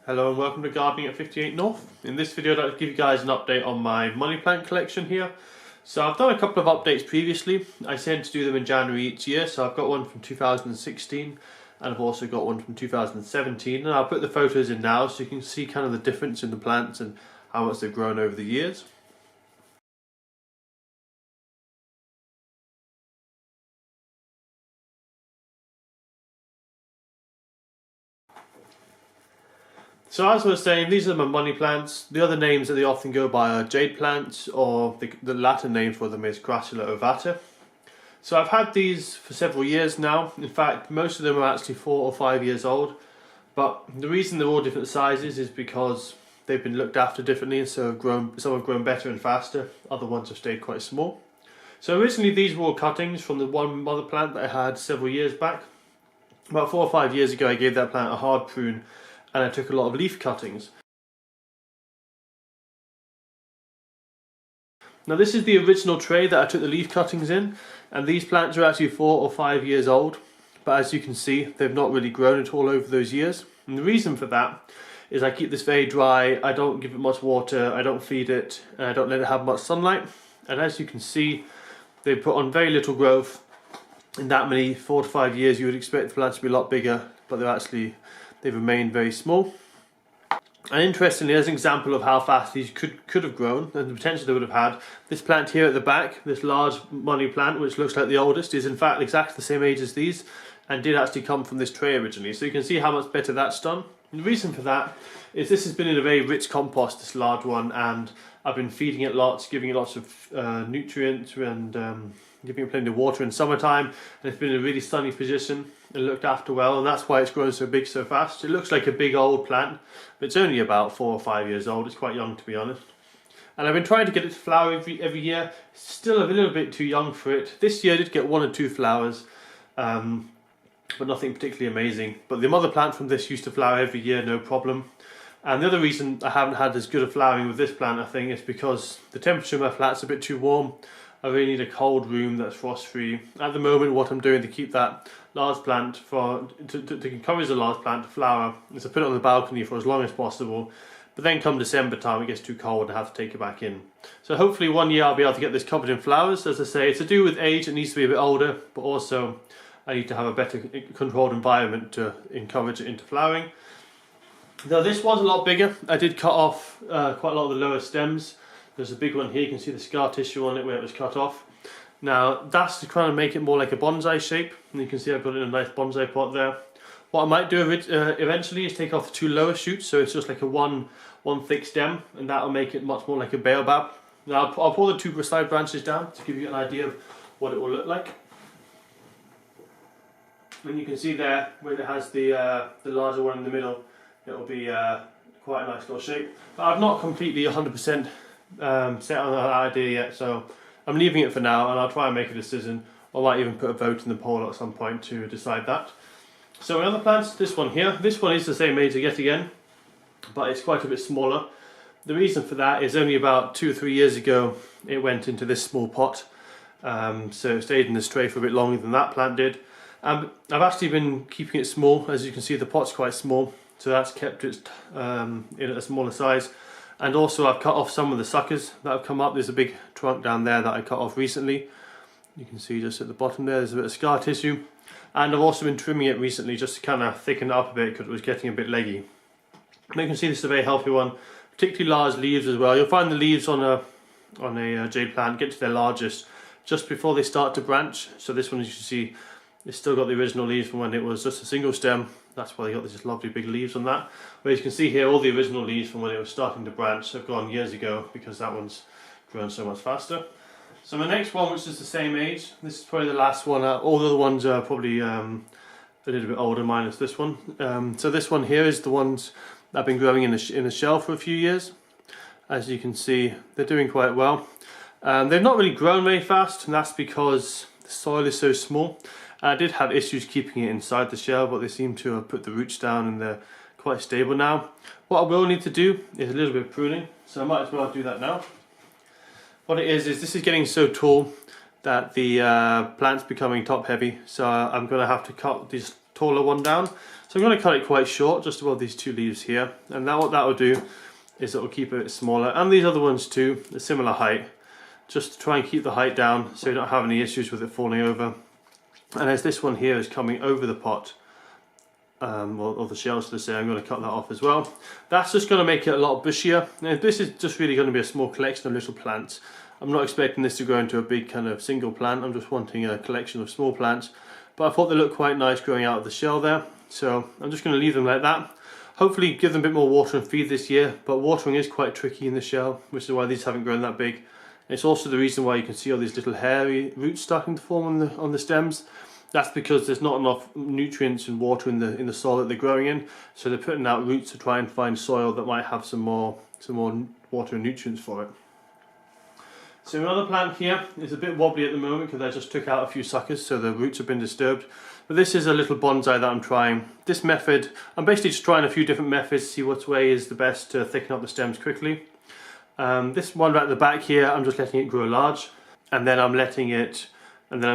Hello and welcome to Gardening at 58 North. In this video I'd like to give you guys an update on my money plant collection here. So I've done a couple of updates previously. I tend to do them in January each year, so I've got one from 2016 and I've also got one from 2017, and I'll put the photos in now so you can see kind of the difference in the plants and how much they've grown over the years. So as I was saying, these are my money plants. The other names that they often go by are jade plants, or the Latin name for them is Crassula ovata. So I've had these for several years now. In fact, most of them are actually 4 or 5 years old. But the reason they're all different sizes is because they've been looked after differently, so some have grown better and faster, other ones have stayed quite small. So originally these were all cuttings from the one mother plant that I had several years back. About 4 or 5 years ago I gave that plant a hard prune and I took a lot of leaf cuttings. Now this is the original tray that I took the leaf cuttings in, and these plants are actually 4 or 5 years old, but as you can see they've not really grown at all over those years. And the reason for that is I keep this very dry, I don't give it much water, I don't feed it, and I don't let it have much sunlight. And as you can see, they put on very little growth. In that many 4 to 5 years you would expect the plants to be a lot bigger, but they've remained very small. And interestingly, as an example of how fast these could have grown and the potential they would have had, this plant here at the back, this large money plant which looks like the oldest, is in fact exactly the same age as these and did actually come from this tray originally. So you can see how much better that's done. And the reason for that is this has been in a very rich compost, this large one, and I've been feeding it lots, giving it lots of nutrients and giving it plenty of water in summertime, and it's been in a really sunny position and looked after well, and that's why it's grown so big so fast. It looks like a big old plant, but it's only about 4 or 5 years old. It's quite young, to be honest. And I've been trying to get it to flower every year. It's still a little bit too young for it. This year I did get 1 or 2 flowers, but nothing particularly amazing. But the mother plant from this used to flower every year, no problem. And the other reason I haven't had as good a flowering with this plant, I think, is because the temperature of my flat's a bit too warm. I really need a cold room that's frost free. At the moment what I'm doing to keep that large plant to encourage the large plant to flower is to put it on the balcony for as long as possible, but then come December time it gets too cold and I have to take it back in. So hopefully one year I'll be able to get this covered in flowers. As I say, it's to do with age, it needs to be a bit older, but also I need to have a better controlled environment to encourage it into flowering. Now this was a lot bigger. I did cut off quite a lot of the lower stems. There's a big one here, you can see the scar tissue on it where it was cut off. Now that's to kind of make it more like a bonsai shape, and you can see I've got it in a nice bonsai pot there. What I might do eventually is take off the 2 lower shoots, so it's just like a one thick stem, and that'll make it much more like a baobab. Now I'll pull the 2 side branches down to give you an idea of what it will look like. And you can see there where it has the larger one in the middle, it will be quite a nice little shape. But I've not completely 100% set on that idea yet, so I'm leaving it for now and I'll try and make a decision. I might even put a vote in the poll at some point to decide that. So another plant, this one here, this one is the same age yet again, but it's quite a bit smaller. The reason for that is only about 2 or 3 years ago it went into this small pot, so it stayed in this tray for a bit longer than that plant did. I've actually been keeping it small. As you can see the pot's quite small, so that's kept it in a smaller size. And also I've cut off some of the suckers that have come up. There's a big trunk down there that I cut off recently. You can see just at the bottom there's a bit of scar tissue. And I've also been trimming it recently just to kind of thicken it up a bit because it was getting a bit leggy. And you can see this is a very healthy one, particularly large leaves as well. You'll find the leaves on a jade plant get to their largest just before they start to branch. So this one, as you can see, it's still got the original leaves from when it was just a single stem. That's why they got these lovely big leaves on that. But as you can see here, all the original leaves from when it was starting to branch have gone years ago because that one's grown so much faster. So my next one, which is the same age, this is probably the last one. All the other ones are probably a little bit older, minus this one. So this one here is the ones that have been growing in a shell for a few years. As you can see, they're doing quite well. They've not really grown very fast, and that's because the soil is so small. I did have issues keeping it inside the shell, but they seem to have put the roots down and they're quite stable now. What I will need to do is a little bit of pruning, so I might as well do that now. What it is this is getting so tall that the plant's becoming top heavy, so I'm going to have to cut these taller one down. So I'm going to cut it quite short, just above these two leaves here. And now what that will do is it will keep it a bit smaller. And these other ones too, a similar height. Just to try and keep the height down so you don't have any issues with it falling over. And as this one here is coming over the pot, or the shells to say, I'm going to cut that off as well. That's just going to make it a lot bushier. And this is just really going to be a small collection of little plants. I'm not expecting this to grow into a big kind of single plant. I'm just wanting a collection of small plants. But I thought they looked quite nice growing out of the shell there. So I'm just going to leave them like that. Hopefully give them a bit more water and feed this year. But watering is quite tricky in the shell, which is why these haven't grown that big. It's also the reason why you can see all these little hairy roots starting to form on the stems. That's because there's not enough nutrients and water in the soil that they're growing in. So they're putting out roots to try and find soil that might have some more water and nutrients for it. So another plant here is a bit wobbly at the moment because I just took out a few suckers, so the roots have been disturbed. But this is a little bonsai that I'm trying. This method, I'm basically just trying a few different methods to see what way is the best to thicken up the stems quickly. This one right at the back here, I'm just letting it grow large, and then I'm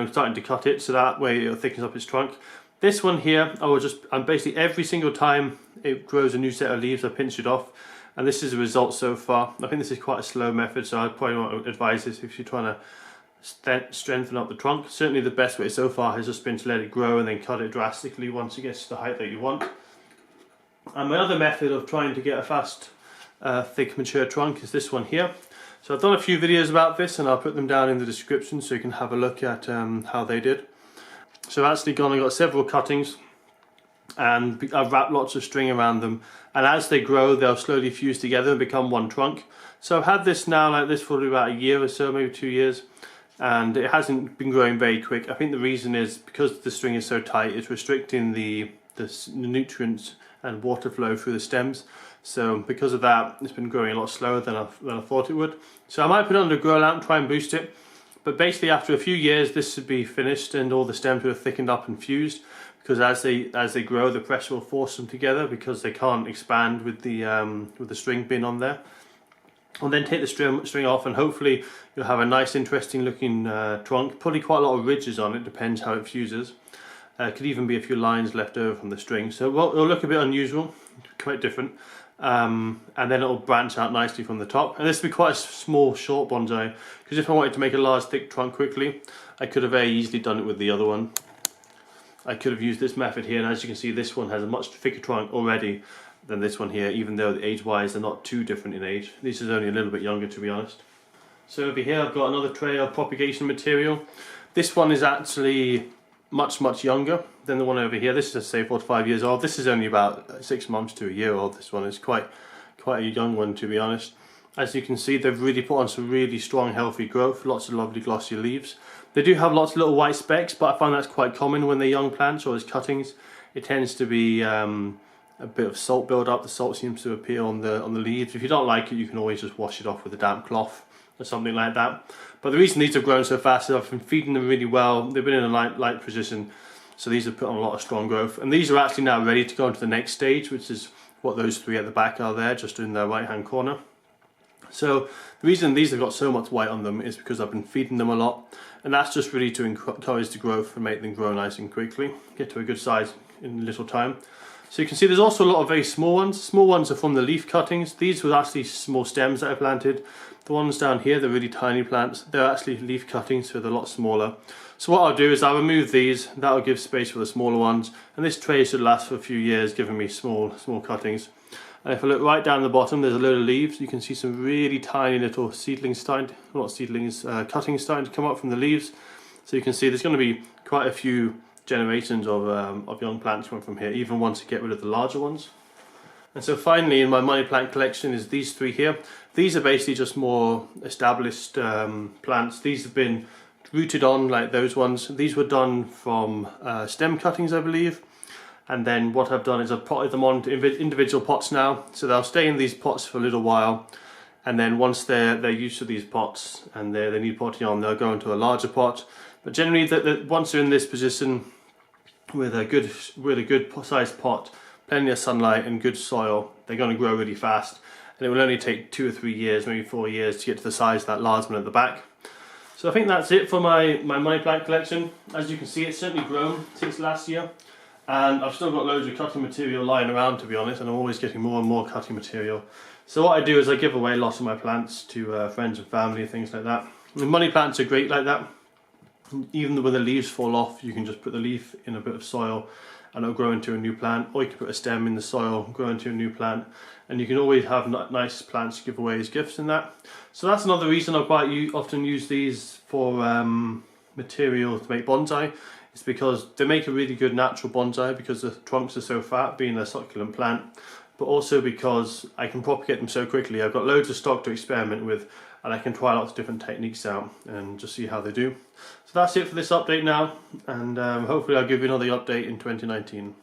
starting to cut it so that way it thickens up its trunk. This one here, I'm basically every single time it grows a new set of leaves, I pinch it off, and this is the result so far. I think this is quite a slow method, so I'd probably want to advise this if you're trying to strengthen up the trunk. Certainly the best way so far has just been to let it grow and then cut it drastically once it gets to the height that you want. And my other method of trying to get a fast thick mature trunk is this one here. So I've done a few videos about this and I'll put them down in the description so you can have a look at how they did. So I've actually got several cuttings and I've wrapped lots of string around them, and as they grow they'll slowly fuse together and become one trunk. So I've had this now like this for about a year or so, maybe 2 years, and it hasn't been growing very quick. I think the reason is because the string is so tight, it's restricting the nutrients and water flow through the stems. So because of that, it's been growing a lot slower than I thought it would. So I might put it under a grow lamp and try and boost it. But basically after a few years this should be finished and all the stems will have thickened up and fused, because as they grow the pressure will force them together because they can't expand with the string being on there. I'll then take the string off and hopefully you'll have a nice interesting looking trunk. Probably quite a lot of ridges on it, depends how it fuses. Could even be a few lines left over from the string. So it'll look a bit unusual, quite different. And then it'll branch out nicely from the top. And this will be quite a small short bonsai, because if I wanted to make a large thick trunk quickly, I could have very easily done it with the other one. I could have used this method here, and as you can see this one has a much thicker trunk already than this one here, even though age wise they're not too different in age. This is only a little bit younger, to be honest. So over here I've got another tray of propagation material. This one is actually much younger than the one over here. This is say 4 to 5 years old. This is only about 6 months to a year old. This one is quite a young one, to be honest. As you can see, they've really put on some really strong healthy growth, lots of lovely glossy leaves. They do have lots of little white specks, but I find that's quite common when they're young plants or as cuttings. It tends to be a bit of salt build up. The salt seems to appear on the leaves. If you don't like it, you can always just wash it off with a damp cloth or something like that. But the reason these have grown so fast is I've been feeding them really well. They've been in a light position, so these have put on a lot of strong growth. And these are actually now ready to go into the next stage, which is what those three at the back are there, just in the right hand corner. So the reason these have got so much white on them is because I've been feeding them a lot, and that's just really to encourage the growth and make them grow nice and quickly, get to a good size in a little time. So you can see there's also a lot of very small ones. Small ones are from the leaf cuttings. These were actually small stems that I planted. The ones down here, the really tiny plants, they're actually leaf cuttings, so they're a lot smaller. So what I'll do is I'll remove these, that'll give space for the smaller ones, and this tray should last for a few years, giving me small cuttings. And if I look right down the bottom, there's a load of leaves. You can see some really tiny little seedlings cuttings starting to come up from the leaves. So you can see there's going to be quite a few generations of young plants coming from here, even once you get rid of the larger ones. And so finally in my money plant collection is these three here. These are basically just more established plants. These have been rooted on like those ones. These were done from stem cuttings, I believe. And then what I've done is I've potted them onto individual pots now, so they'll stay in these pots for a little while, and then once they're used to these pots and they need potting on, they'll go into a larger pot. But generally, once they're in this position with a good sized pot, plenty of sunlight and good soil, they're going to grow really fast, and it will only take 2 or 3 years, maybe 4 years, to get to the size of that large one at the back. So I think that's it for my money plant collection. As you can see, it's certainly grown since last year. And I've still got loads of cutting material lying around, to be honest, and I'm always getting more and more cutting material. So what I do is I give away lots of my plants to friends and family and things like that. And money plants are great like that. Even when the leaves fall off, you can just put the leaf in a bit of soil and it'll grow into a new plant, or you can put a stem in the soil, grow into a new plant, and you can always have nice plants to give away as gifts and that. So that's another reason I quite often use these for material to make bonsai. It's because they make a really good natural bonsai because the trunks are so fat, being a succulent plant, but also because I can propagate them so quickly. I've got loads of stock to experiment with, and I can try lots of different techniques out and just see how they do. So that's it for this update now, and hopefully I'll give you another update in 2019.